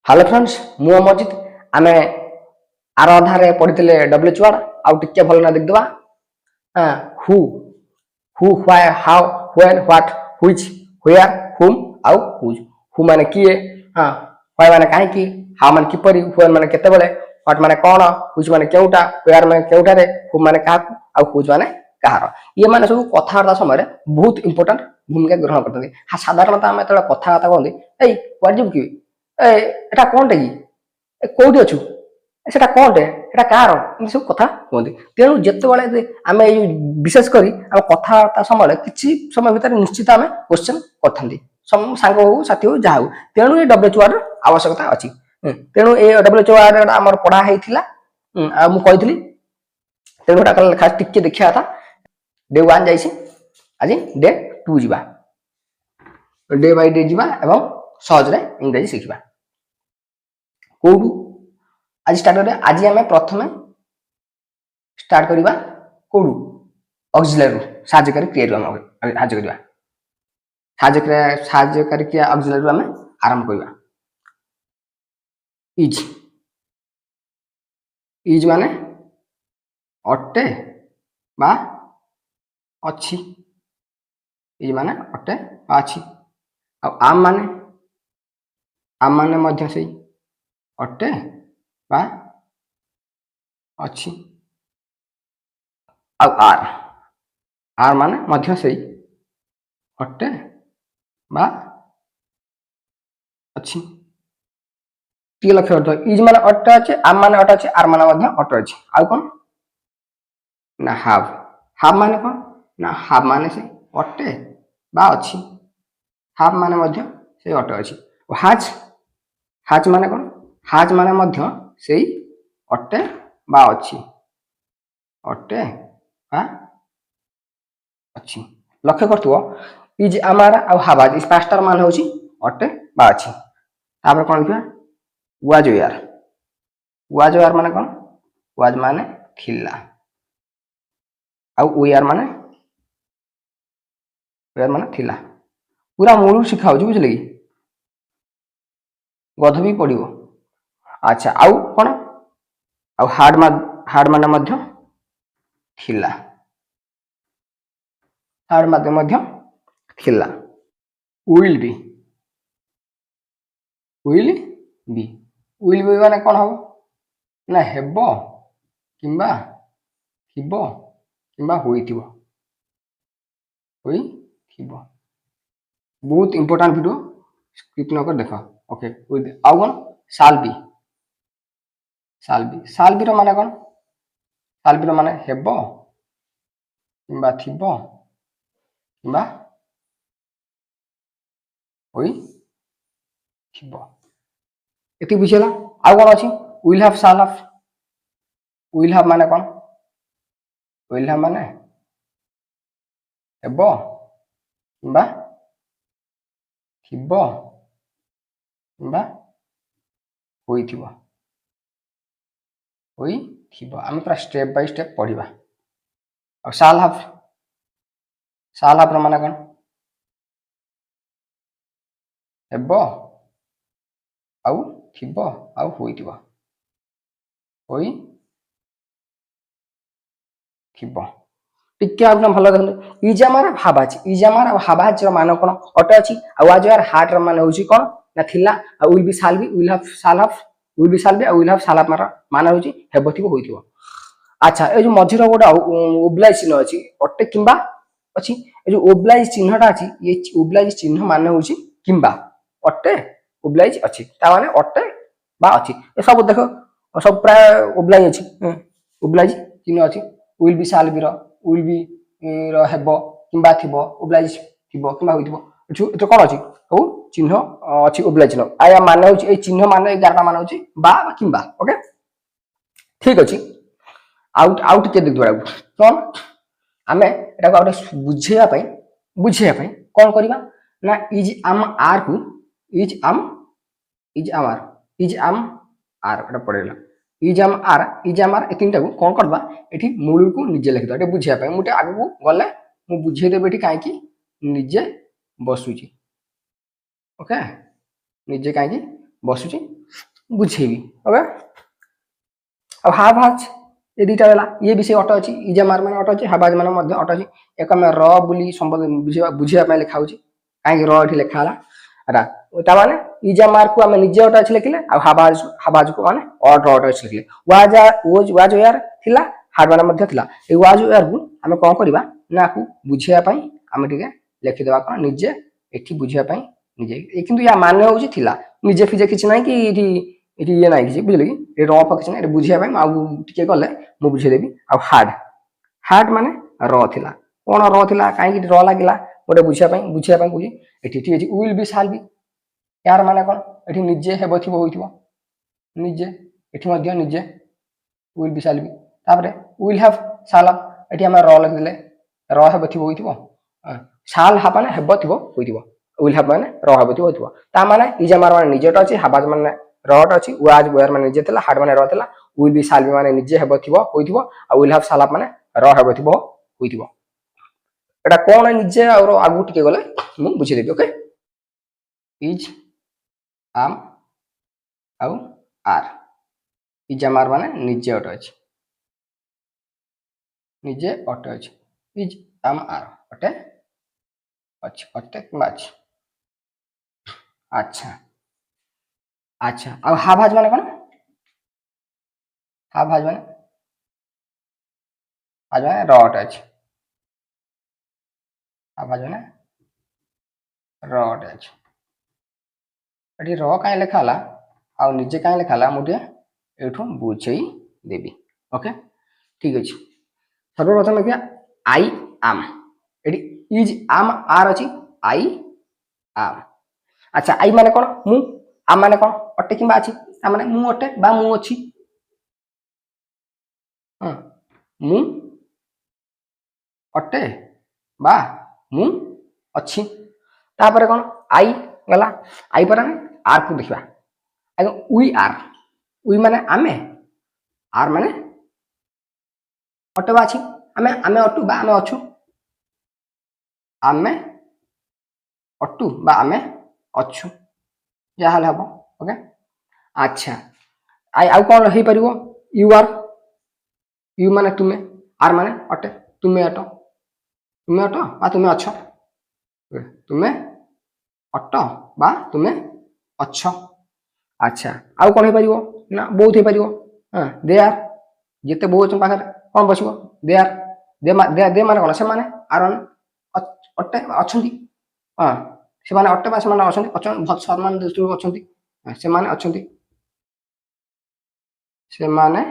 Hello friends मु अमरजीत आम are अधारे पढ़ी डब्ल्यूएच वार्ड आउ टिके भल ना देखिदेवा who who why how when what which where whom आउ हुज हु माने किए व्हाई माने काहे की हाउ माने किपरि व्हेन माने केतेबेले व्हाट माने कोन व्हिच माने केउटा वेयर माने केउटारे हुम माने काहाकू आउ हुज माने कहार ये माने सब कथावार्ता समय बहुत इंपोर्टेंट भूमिका ग्रहण करते हाँ साधारणतः आम जो कथबार्ता कहते ए कुआडे जीवु कि एटा कौनटे कि कौटी अच्छु सेटा कौनटे एटा कार सब कथा कहते तेणु जिते आम विशेषकर आम कथबार्ता समय किसी समय भितर निश्चित आम क्वेश्चन कर सांग हो साथी हो जहाँ हो तेणु ये डब्ल्यूएच वार्ड आवश्यकता अच्छी तेणु ये डब्ल्यूएच वार्ड आम पढ़ा मुझे तेणु खास टिके देखा था डे 1 जाइए आज डे 2 जा डे बाय डे जा सहजरे इंग्रेजी शिखा कौटू आज स्टार्ट करिया आज आम प्रथम स्टार्ट करवा कौटू ऑक्सिलरी साहाय्यकारी क्रिया साहाय्यकारी क्रिया ऑक्सिलरी आम आरंभ करवा इज इज माने अटे बा अच्छी इज माने अटे बा अच्छी आम माने मध्य से अटे बा अच्छी आर आर माने मध्य से अटे बा अच्छी टी लक्ष्य करते इज माने अटे अच्छे आम माने अटे अच्छे आर माने मध्य अटे अच्छे आउ कौन ना हाव हाव माने कौन ना हाव माने से अटे बा अच्छी हाव माने मध्य से अटे अच्छी हाज हाज माने कौन हाज माने मध्य से अटे बा अच्छी अटे बा अच्छी लक्ष्य करथुओ इज आमार आ हावाज इस पांचटार मान होची अटे बा अच्छी तापर कौन लिखा वाज वेयर माने कौन वाज माने थिला आ वेयर माने थिला पूरा मूल शिखा हो बुझे कि गध भी पड़ो अच्छा आउ कौन आउ हार्ड माने मध्य थिला हार्ड माने मध्य थिला विल बी माने कौन हम ना हेबो किंबा थिबो किंबा होइथिबो बहुत इंपोर्टेंट वीडियो स्क्रिप्ट नकर देख ओके आउ कौन साल बी माने कौन साल बी माने हेबो किंबा थिबो किंबा होइथिबो एति बुझिला आउ कौन अछि विल हैव साल ऑफ विल हैव माने कौन विल हैव माने हेबो किंबा थिबो किंबा होइथिबो आम पूरा स्टेप बाय स्टेप पढ़ा और साल हाफ माने कौन हेबो आउ थिबो आउ होइथिबो टिके आपन भलो देखो इज आमार हाबाज मान कोन अटे अछि आ वाज यार हार्ट र मान होची कोन ना थिला आ विल बी साल बी विल हैव साल ऑफ विल बी साल बी आ विल हैव साल ऑफ मान होची हेबथिबो होइथिबो अच्छा ए जो मझिरो गोटा ओब्लाइज चिन्ह अछि अटे किंबा अछि ए जो ओब्लाइज चिन्हटा अछि ये ओब्लाइज चिन्ह मान होची किंबा अटे ओब्लाइज अछि ता माने अटे बा अछि ए सब देखो सब प्राय ओब्लाइज अछि ओब्लाइज चिन्ह अछि विल बी साल बी विल बी हेबो किंबा थिबो ओब्लाइज थिबो किंबा होइथिबो एतो कोन अछि ओ चिन्ह अछि ओब्लाइज चिन्ह आया माने होची ए चिन्ह माने 11टा माने होची बा किंबा ओके ठीक अछि आउट के देख दुआ कोन आमे एटा को बुझेया पई कोन करबा ना इज आम आर को इज आम आर एटा पड़ेला इज आम आर ए तीनटा को कोन करबा एठी मूल को निजे लिख दो एटा बुझिया पई मुटे आगु को गले मु बुझे देबे एठी काहे की निजे बसुची ओके निजे काहे की बसुची बुझेबी ओके अब हाव हाज ये दुटा है ये भी से अटो अच्छी इजा मार मान अटो अच्छी हाबाज मान अटो अच्छी एक आम र बोली संबोध बुझा लिखा हो कहीं रि लिखा है ताने इजा मार को आम निजे अटो अच्छी लिखिले हाबाज हाबाज को माने अटो अच्छी लिखिले वाज वाज वेयर थिला हार्ड मान मध्य थिला ए वाज वेयर को आम कौन करबा ना को बुझाई आम टिके लिखिदेवा कौन निजे एठी बुझाई निजे किंतु या मान होउची थिला निजे फिजे किछ नाही कि एठी ये नाही कि बुझले कि र फ किछ नाही बुझाई आउ टिके गले मु बुझेदेबी आ हार्ड हार्ड माने र थिला कोन र थिला काई कि र लागिला गोटे बुझाई बुझी एठी ठीक अछि विल बी शाल बी यार माने कोन एठी निजे हेबो थिबो होइथिबो निजे एठी मध्य निजे विल बी शाल बी तापरे विल हैव शाल एठी हम र लग दिले र हेबो थिबो होइथिबो शाल हा माने हेबो थिबो होइथिबो विल हैव माने र हेबो थिबो होइथिबो ता माने इजा मार माने निजेट अछि हाबाज माने रट अछि वाज वेयर माने निजे थिला हार्ड माने र थिला विल बी शाल बी माने निजे हेबो थिबो होइथिबो आ विल हैव शाल माने र हेबो थिबो होइथिबो एटा कोन निजे और आगु टिके गले मु बुझी देबी ओके इज आम आउ आर इज आम आर माने निजे अटो अछि निजे अटो अछि इज आम आर अटे अछि अटे किंबा अछि अच्छा अच्छा अब हाभाज माने कोन हाभाज माने आज माने रट अछि हाभाज माने रट अछि एठी र काई लेखाला आ निजे काई लेखाला मुटे एठू बुझेई देबी ओके ठीक अछि सर्वप्रथम देखिया आई एम एठी इज आम आर अछि आई एम अच्छा आई माने कोन मु आम माने कोन अटे किंबा अछि ता माने मु अटे बा मु अछि मु अटे बा मु अछि तापर कोन आई गला आई पर आर को देखिबा आगे वी माने आमे आर माने अटे बा अछि आमे आमे अटु बा आमे अछु आमे अटु बा आमे अछु या हाल हबो ओके अच्छा आई आउ कोन हे परिबो यू आर यू माने तुमे आर माने अटे तुमे अटो बा तुमे अछ तुमे अट बा तुमे अछ अच्छा आउ कोन हे परिबो ना बहुत हे परिबो हां दे आर जेते बहुत पाखर कोन बसिबो दे आर दे माने कोन से माने आर अटे अछंती हां से माने अटे बा से माने अछंती बहुत सम्मान दृष्टि अछंती से माने अछंती से माने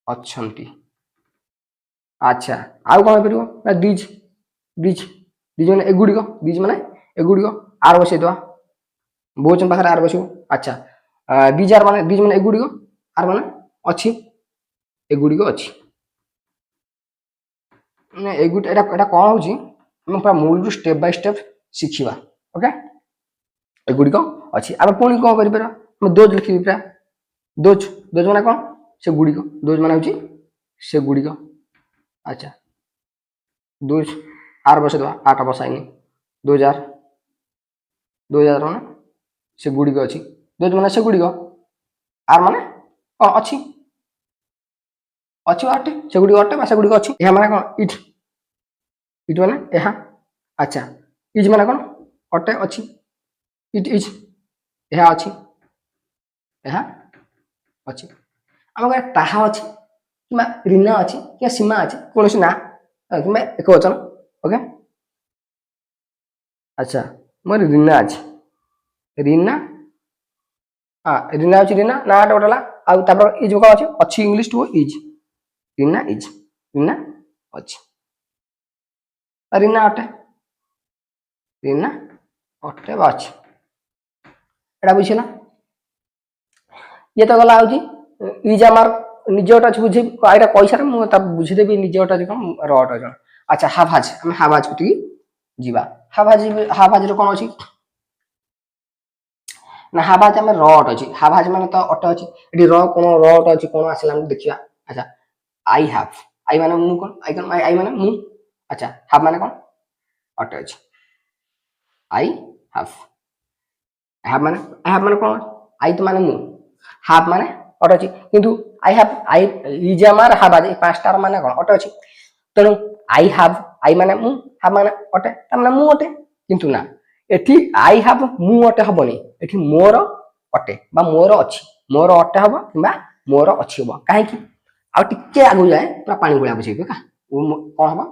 अछंती अच्छा आउ कोन परिबो ना दीज दीज दीज माने एगुडी को आर बसे दवा बहुचन पाखर आर बसिबो अच्छा दीज माने एगुडी को आर माने अछि एगुडी को अछि ने एगुडी एटा एटा कोन होची हम पूरा मूल टू स्टेप बाय स्टेप सिखिबा ओके एगुडी को अछि अब पुनी को करि परबा हम दोज लिखि दिबा दोज माने कोन से गुडी को दोज माने होची से गुडी को अच्छा दोज आर बसे दवा आटा बसाइनी 2000 माने से गुडी को अछि दोज माने से गुडी को आर माने कोन अछि अछि अटे से गुडी अटे बा से गुडी को अछि एहा माने कोन इट माने एहा अच्छा इज माने कोन अटे अछि इट इज एहा अछि एहा अछि हम ताहा अछि किमा रिना अछि कि सीमा अछि कोनोसी ना किमा एक वचन ओके अच्छा मोर रिना अछि रिना हां रिना अछि रिना ना टोटला आ तापर इज को अछि इंग्लिश टू इज रिना अछि रिना अटे बा अछि एटा बुझिला ये तो गला होची इज आमार निजोटा बुझे आइरा पैसा मु ता बुझी देबी निजोटा कोन रट जण अच्छा हाभाज हम हाभाज कुटी जीवा हाभाज रो कोन अछि ना हाभाज हम रट अछि हाभाज माने तो अट अछि एडी र कोन रट अछि कोन आसिला हम देखिया अच्छा आई हैव आई माने मु कोन आई माने मु अच्छा हैव माने कोन अट अछि आई हैव हैव माने कोन आई तो माने मु हाफ माने अटे अछि किंतु आई हैव आई इज आमार हाव आज पांचटार माने कोन अटे अछि तेणु आई हैव आई माने मु हाव माने अटे त माने मु अटे किंतु ना एठी आई हैव मु अटे हबनी एठी मोर अटे बा मोर अछि मोर अटे हबो किबा मोर अछि हबो काहे कि आ टिके आगु जाए पूरा पानी गुळा बुझेबे का कोन हबो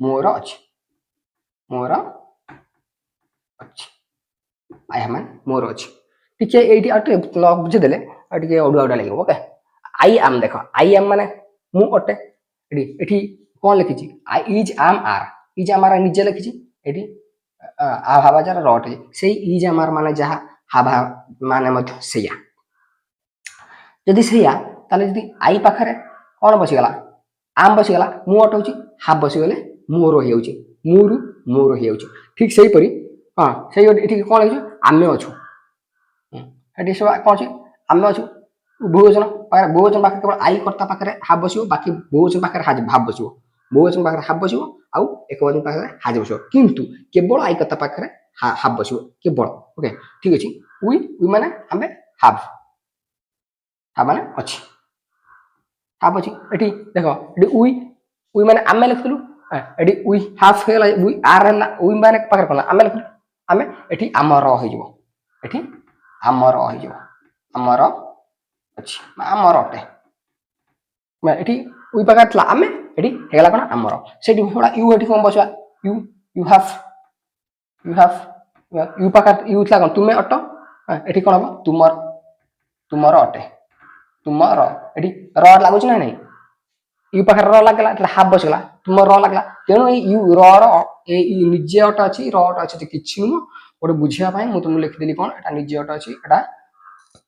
मोर अछि मोर अछि आई हैव माने मोर अछि टिके एठी अटे न बुझे देले टिके ओडुआ ओडा लागो ओके आई एम देखो आई एम माने मु अटे एठी कोन लिखिछि I is M R is हमारा निजे लिखिछि एठी आ भाबाजार रट से इज आमार माने जहा हाभा माने मध्य सेया जदि सेया ताले जदि आई पाखरे कोन बसि गला आम बसि गला मु अटौची हाफ बसि गले मोर हो जाउची मुरु मोर हो जाउची ठीक सेही परी हां सेही एठी कोन लिखिछु आमे अछु एठी सब कोन अछि आमे अछु बहुवचन पाखरे केवल आई कर्ता पाखरे हाफ बसियो बाकी बहुवचन पाखरे हाफ बसियो बहुवचन पाखरे हाफ बसियो आउ एकवचन पाखरे हाज बसियो किंतु केवल आई कर्ता पाखरे हाफ बसियो केवल ओके ठीक अछि वी माने आमे हाफ माने अछि हाफ अछि एठी देखो एठी वी माने आमे लिखलु एठी वी हाफ हेला वी आर हला वी माने पाखरे कोन आमे लिखलु आमे एठी आमर हो जिवो एठी आमर हो जिवो आमर अछि आमर अटे मैं एठी वी पाखरे थला आमे एठी हेला कोन आमर सेठी थोड़ा यू एठी कोन बसवा यू यू हैव यू पाखरे यू थला कोन तुमे अटो एठी कोन हबो तुमर तुमर अटे तुमर एठी र लागुछ ना नहीं यू पाखरे र लागला એટલે हाफ बसला तुमर र लागला तेनु यू र ए निजे अट अछि र अट अछि किछि नु ओडे बुझिया पाए मु तुम लिखि देली कोन एटा निजे अट अछि एटा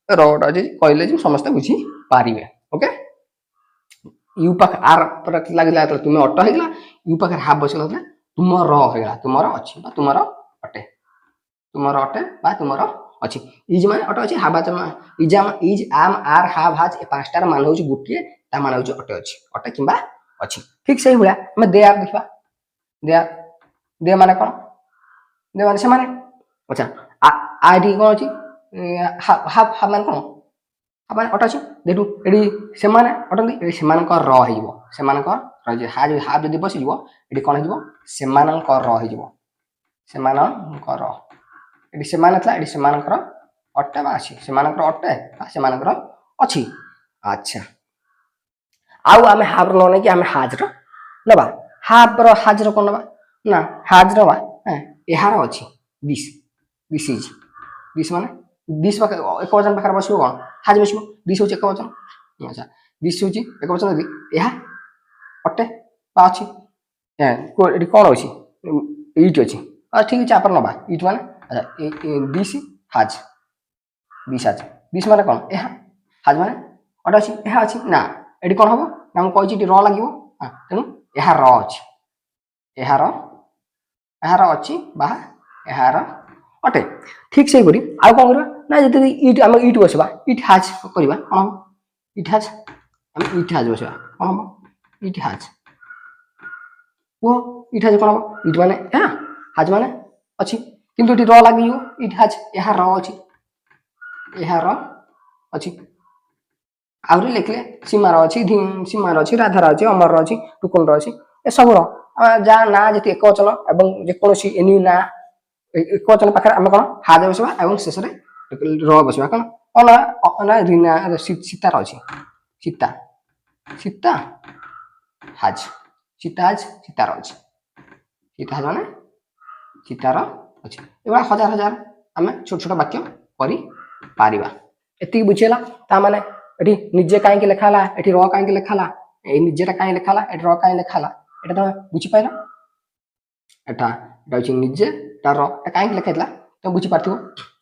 र अट अछि कहले जे समस्त बुझी पारिबे ओके यू पाख आर पर लागला त तुमे अट हेगला यू पाखरे हाफ बसला त तुमर र हेगला तुमर अछि बा तुमर अटे बा तुमर अछि इज माने अट अछि हाबा इज आम आर हाव हाज ए पांचटार मान होची गुटिए ता मान होची अटे किबा अछि ठीक सही हुआ हम दे आर देखबा दे माने कोन दे माने से माने अच्छा आडी कोन अछि हाव माने कोन हाव माने अट अछि देखु एडी से माने अटंदी एडी से मान को र हिबो से मान को र जे हाव जदी बसि जिवो एडी कोन हिबो से मान को र हिबो से मान को र एडी से मान थला एडी से मान को अट्टे बा अछि से मान को अट्टे से मान को अछि अच्छा आउ आमे हाफ रो नै कि आमे हाज रो नबा हाफ रो हाज रो कोन नबा ना हाज रो बा एहार अछि दिस इज दिस माने दिस पाखे एक वचन पाखे बसिबो कोन हाज बसिबो दिस होची एक वचन अच्छा दिस होची एक वचन दि एहा अट्टे बा अछि को एडी कोन अछि इट अछि ठीक छै आपन नबा इट माने अच्छा दिस हाज दिस माने कोन एहा हाज माने अट अछि एहा अछि ना एडी कोन हबो ना हम कहछि टी र लागिवो तेनु एहा र अछि एहा र अछि बा एहा र अटे ठीक सही करी आ कोन करबा ना जति इट हम इट बसबा इट हाज करबा कोन इट हाज हम इट हाज बसबा कोन हम इट हाज वो इट हाज कोन इट माने एहा हाज माने अछि किंतु टी र लागियो इट हाज एहा र अछि आउरी लिखले सीमार अछि राधार अछि अमर अछि टुकुन अछि ए सब जा ना जति एक वचन एवं जे कोनोसी एनी ना एक वचन पाखरे हम कोन हाज बसबा एवं शेष रे र बसबा कोन अना रिना सीतार अछि सीता हाज सीतार अछि सीता हाज माने सीतार अछि एबा हजार हमें छोट छोट वाक्य करि पारिबा एति बुझेला ता माने एठी निजे काहे के लेखाला एठी र काहे के लेखाला ए निजेटा काहे लेखाला एठी र काहे लेखाला एटा त बुझि पाइला एटा डाउछि निजे ता र काहे के लेखाइतला त बुझि पारथिबो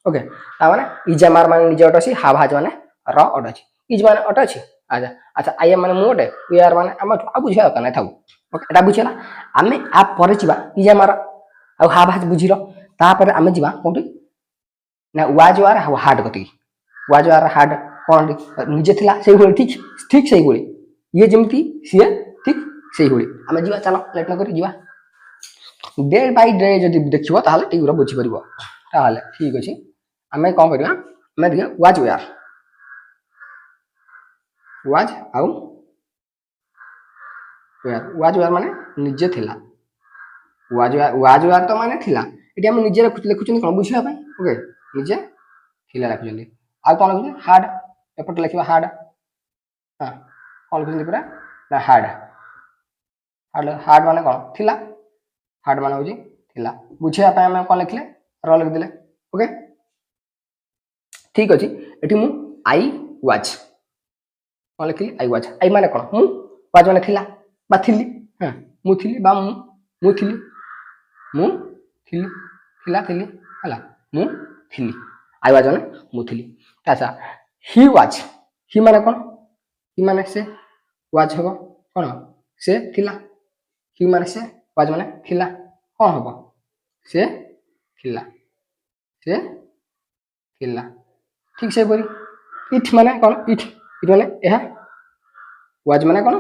ओके ता माने इज मार माने निजे अट अछि हाव हाज माने र अट अछि इज माने अट अछि अच्छा आई एम माने मोडे वी आर माने हम आ बुझिया कना थाउ ओके एटा बुझिला आमे आ परे जिबा इज मार आ हाव हाज बुझिरो ता परे आमे जिबा कोठी ना वाज आर हार्ड गति वाज आर हार्ड कोन निजे थिला सेही होली ठीक सेही होली ये जेमती सिए ठीक सेही होली आमे जिबा चलो लेट न करी जिबा डे बाय डे जदी देखिबो ताहाले टी गुरा बुझि परिबो ताहाले ठीक अछि आमे कोन करिया मैं देखिए वाज वेयर वाज आउ वेयर वाज वेयर माने निजे थिला वाज वेयर तो माने थिला एटी हम निजे लिखुछन कोन बुझिया भाई ओके निजे थिला लिखुछन आ कोन लिखुछन हार्ड एपट लिखिबा हार्ड हां कोन लिखुछन पूरा ना हार्ड हार्ड हार्ड माने कोन थिला हार्ड माने होजी थिला बुझिया पय हम कोन लिखले र लिख दिले ओके ठीक अछि एटी मु आई वाज कोन लिखली आई वाज आई माने कोन मु वाज माने थिला बा थिली हां मु थिली बा मु थिली मु थिली थिला थिली हला मु थिली आई वाज माने मु थिली अच्छा ही वाज ही माने कोन ही माने से वाज हबो कोन से थिला ही माने से वाज माने थिला कोन हबो से थिला ठीक से बोली इट माने कोन इट माने एहा वाज माने कोन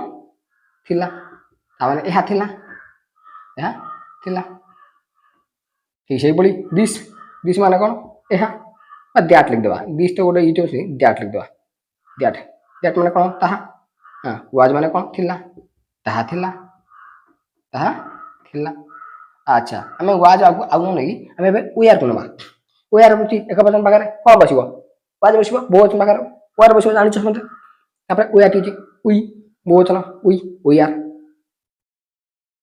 थिला ता माने एहा थिला ठीक से बोली दिस माने कोन एहा आ दैट लिख देबा दिस तो गोटे इट होसी दैट लिख देबा दैट माने कोन ताहा हां वाज माने कोन थिला ताहा थिला अच्छा हमें वाज आगु नहीं हमें वी आर कोनबा वी आर बुची एक वचन पाकर कोन बसिबो वाज बसिबो बहुवचन पाकर वी बसिबो जानि छ मते तापर वी आर टी वी बहुवचन वी आर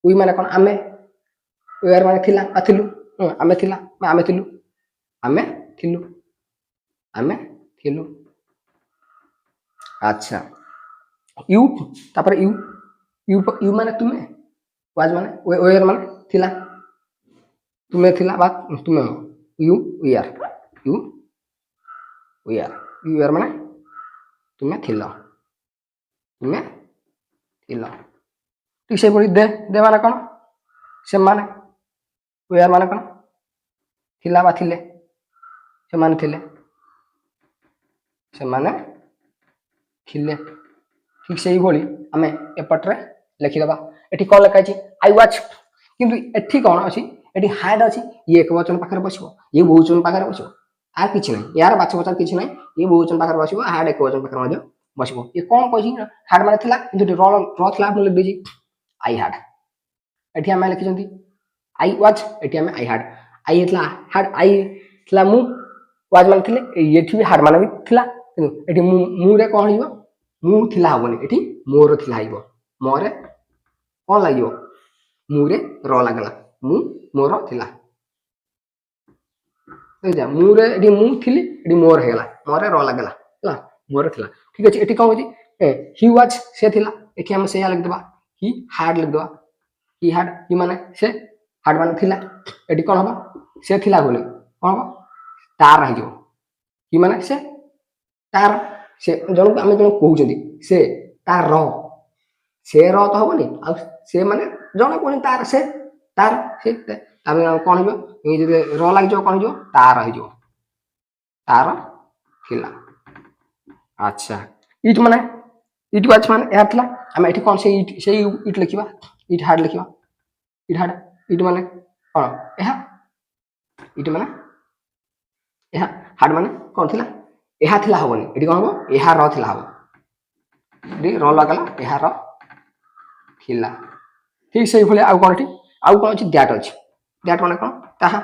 वी माने कोन आमे वी आर माने थिला अथिलु आमे थिला आमे थिलु अच्छा यू तापर यू माने तुमे वाज माने वी आर माने थिला तुमे थिला बा तुमे यू वी आर माने तुमे थिला ठीक से बोली दे माने कोन से माने वी आर माने कोन थिला बा थिले से माने थिले ठीक से ही बोली हमें एपटरे लिखि दबा एठी कोन लिखा छी आई वाच किंतु एठी कोन अछि एठी हार्ड अछि ये एक वचन पाखर बसिबो ये बहुवचन पाखर बसिबो आ किछ नै यार बाछ वचन किछ नै ये बहुवचन पाखर बसिबो हार्ड एक वचन पाखर मध्य बसिबो ये कोन कहछि हार्ड माने थिला किंतु र थिला हम लिख देछि आई हार्ड एठी हम लिखि जंती आई वाच एठी हम आई हार्ड आई थिला मु वाज माने थिले एठी भी हार्ड माने भी थिला किंतु एठी मु रे कोन हिबो मु थिला हबनी एठी मोर थिला हिबो मोरे कोन लागिबो मु रे र लागला मु मोर थिला जा मु रे एठी मु थिली एठी मोर हेला मोरे र लागला हला मोर थिला ठीक अछि एठी कोन होजी ही वाज से थिला एठी हम से लिख देबा ही हार्ड लिख देबा ही माने से हार्ड माने थिला एठी कोन हबो से थिला बोले कोन हबो तार रहि जो ही माने से तार से जन हम जन कहउछंती से तार र से र तो हबनी आ से माने जन कोन तार से ताबे कोन हिबो ए जे र लागि जो कोन जो तार रहि जो तार थिला अच्छा इट वाज माने या थिला हम एठी कोन से इट लिखिबा इट हार्ड लिखिबा इट माने कोन एहा इट माने एहा हार्ड माने कोन थिला एहा थिला हबनी एठी कोन हबो एहा र थिला हबो एठी र लागला एहा र थिला ठीक से भले आउ कोन एठी आउ कोन अछि दैट माने कोन ताहा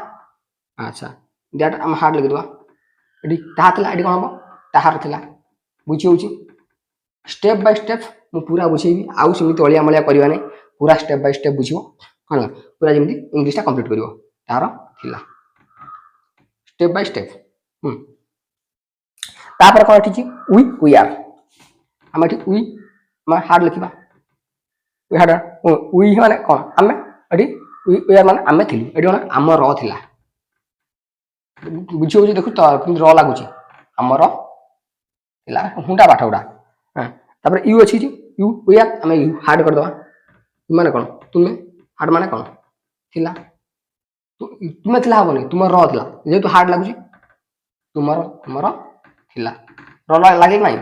अच्छा दैट हम हार्ड लिख देबा एठी ताहा थिला एठी कोन हबो ताहार थिला बुझी होची स्टेप बाय स्टेप मु पूरा बुझेबी आउ समिति अलिया मलिया करबा नै पूरा स्टेप बाय स्टेप बुझिबो हला पूरा जेमति इंग्लिश ता कंप्लीट करिवो तार थिला स्टेप बाय स्टेप तापर कोन एठी वी आर हम एठी वी मा हार्ड लिखिबा वी हार्ड वी माने कोन हमें एठी वी आर माने हमें थिलु एठी माने हम र थिला बुझी होची देखु त किन र लागुची हम र थिला हुंडा बाठौडा हां तापर यू अछि यू वी आर हमें यू हार्ड कर दवा माने कोन तुमे हार्ड माने कोन थिला तुमे थिला हबनी तुम र थिला जे तो हार्ड लागुची तुमर थिला र लागे नै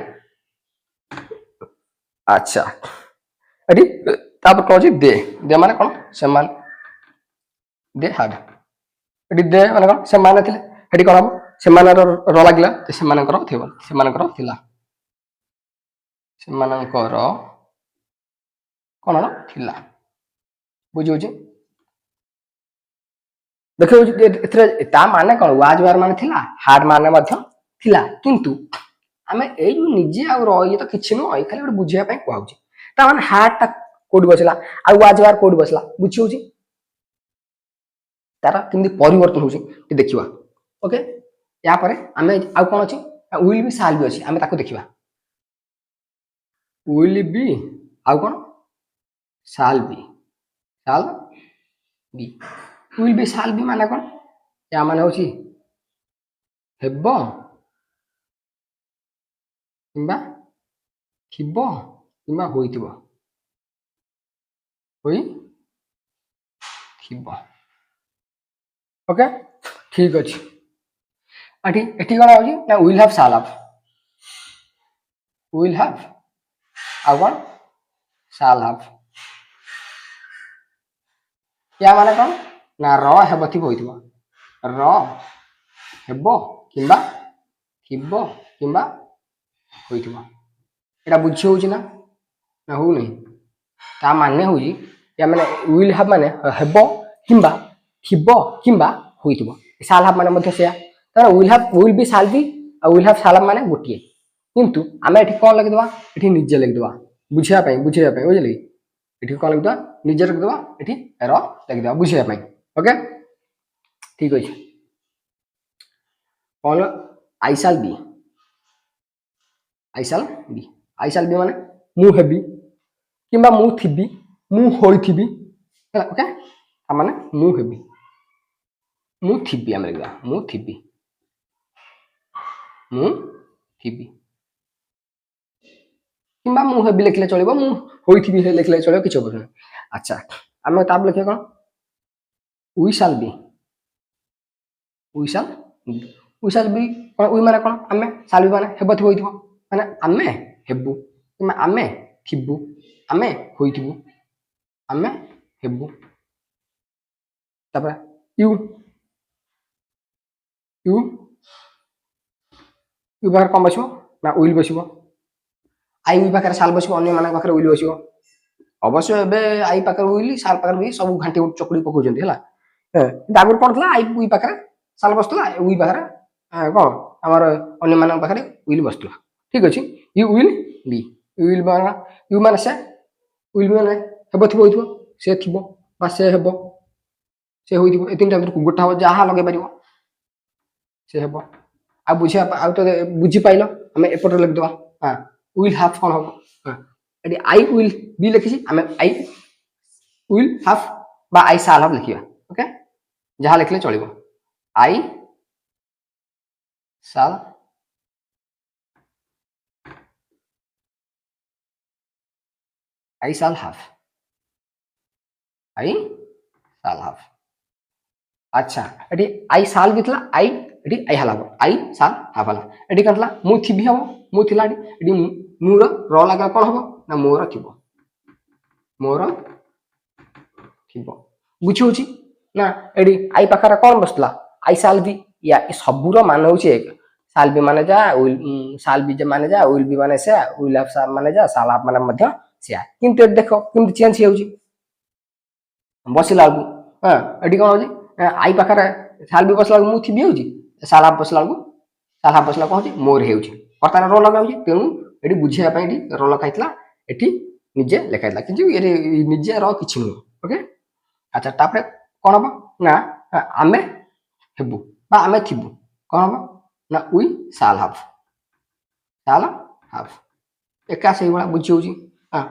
अच्छा एठी तापर कहछि दे माने कोन समान दे हार्ड एठी दे माने कोन समान थिले एठी कोन ସେମାନଙ୍କର ର ଲାଗିଲା ସେମାନଙ୍କର ଥିବ ସେମାନଙ୍କର ଥିଲା ସେମାନଙ୍କର କଣ ଥିଲା ବୁଝିହଉଛି ଦେଖିବ ଏଥିରେ ତା ମାନେ କଣ ୱାଜ ୱାର ମାନେ ଥିଲା ହାର୍ଡ ମାନେ ମଧ୍ୟ ଥିଲା କିନ୍ତୁ ଆମେ ଏଇ ଯୋଉ ନିଜେ ଆଉ ଇଏ ତ କିଛି ନୁହଁ ଏଇ ଖାଲି ଗୋଟେ ବୁଝିବା ପାଇଁ କୁହାହଉଛି ତା ମାନେ ହାର୍ଡ ଟା କୋଉଠି ବସିଲା ଆଉ ୱାଜ ୱାର କୋଉଠି ବସିଲା ବୁଝି ହଉଛି ତାର କେମିତି ପରିବର୍ତ୍ତନ ହଉଛି ଟିକେ ଦେଖିବା ଓକେ या पर आमे आउ कौन अच्छी विल बी साल भी अच्छी आमे ताको देखिबा विल बी आउ कौन साल बी विल बी साल बी माने कौन या माने होची हेबो किंबा थिबो किंबा होइतिबो होई थिबो ओके ठीक अछि अठी एठी कोन होची ना विल हैव साल हैव विल हैव आउ कौन साल हैव या माने कौन ना र हेबो थिबो होइतिबो र हेबो किंबा थिबो किंबा होइतिबो एटा बुझी होची ना ना हो नहीं ता माने होची या माने विल हैव माने हेबो किंबा थिबो किंबा होइतिबो साल हैव माने मध्ये से तर विल बी साल बी आ विल हैव साल माने गोटिए किंतु आमे एठी कोन लगे दवा एठी निजे लगे दवा बुझिया पई बुझिले एठी कोन लगे दवा निजे लगे दवा एठी र लगे दवा बुझिया पई ओके ठीक अछि कोन आई shall B I shall be माने मु हेबी किंबा मु थिबी मु होइथिबी ओके आ माने मु हेबी मु थिबी आमे लगे मु थिबी किंबा मु हेबी लिखले चलिबो मु होइथिबी लिखले चलिबो किछ होबो अच्छा आमे ताब लिखे कोन we shall be we shall be कोन वी माने कोन आमे शैल बी माने हेबो थिबो होइथिबो माने आमे हेबु किंबा आमे थिबु आमे होइथिबु आमे हेबु तापर यू बाहर कम बसिबो ना विल बसिबो आई विल पाखरे साल बसिबो अन्य मानक पाखरे विल बसिबो अवश्य एबे आई पाखरे विल साल पाखरे भी सब घांटी चकड़ी पकोजंती हला दागुर कोन थला आई वी पाखरे साल बसतला वी पाखरे कोन हमर अन्य मानक पाखरे विल बसतला ठीक अछि यू विल बी यू माने से विल बी माने हेबो थिबो होइथिबो से थिबो बा से हेबो से होइथिबो ए तीनटा भीतर गोटा हो जाहा लगे परिबो से हेबो आ बुझिया आ तो बुझी पाइलो हमें एपटर लिख दवा हां विल हैव कोन हो हां एडी आई विल बी लिखिसी हमें आई विल हैव बा आई शैल हैव लिखिया ओके जहा लिखले चलिबो आई शैल हैव अच्छा एडी आई शैल बितला आई एडी आई हलाबो आई शैल हैव हला एडी कतला मु थिबी हबो मु थिला एडी मुर र लगा कोन हबो ना मोर थिबो बुझी होची ना एडी आई पाखरा कोन बसला आई शैल बी या सबुर मान होची एक शैल बी माने जा विल शैल बी जे माने जा विल बी माने से विल हैव माने जा शैल हैव माने मध्य से किंतु देखो किंतु चेंज होची बसिला हां एडी कोन होची आई पाखरे शैल बी बसला मु थिबी होची शैल हैव बसला कोन होची मोर हेउची पतार रो लगा होची तेनु एडी बुझिया पई एडी रो लखाइतला एठी निजे लेखाइतला किंतु एरे निजे रो किछि न ओके अच्छा तापरे कोन हबो ना आमे हेबु बा आमे थिबु कोन हबो ना वी शैल हैव एका सही वाला बुझी होची हां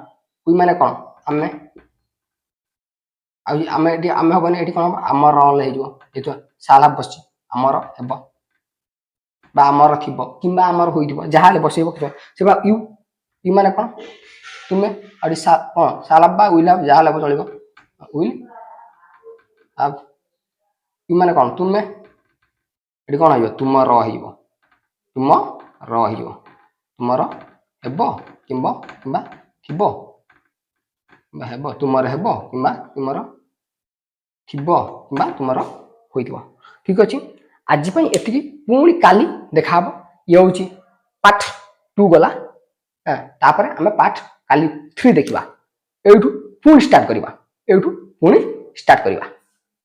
वी माने कोन आमे आमे हबने एठी कोन हमर रोल हे जो एतो शैल हैव बसची हमर हेबो बा हमर थिबो किंबा हमर होइदिबो जहाले बसेबो सेबा यू माने कोन तुमे अडी सा कोन शैल हैव बा विल हैव जहाले चलिबो विल हैव यू माने कोन तुमे एडी कोन आइबो तुमर रहिबो तुमर हेबो किंबा थिबो बा हेबो तुमर हेबो किंबा तुमर थिबो किंबा तुमर होइदिबो ठीक अछि आज एति पुणी काली देखा ये हूँ पार्ट 2 गला तापर आम पार्ट काली 3 देखा एठू पुणी स्टार्ट करवा एठू पुणी स्टार्ट करवा।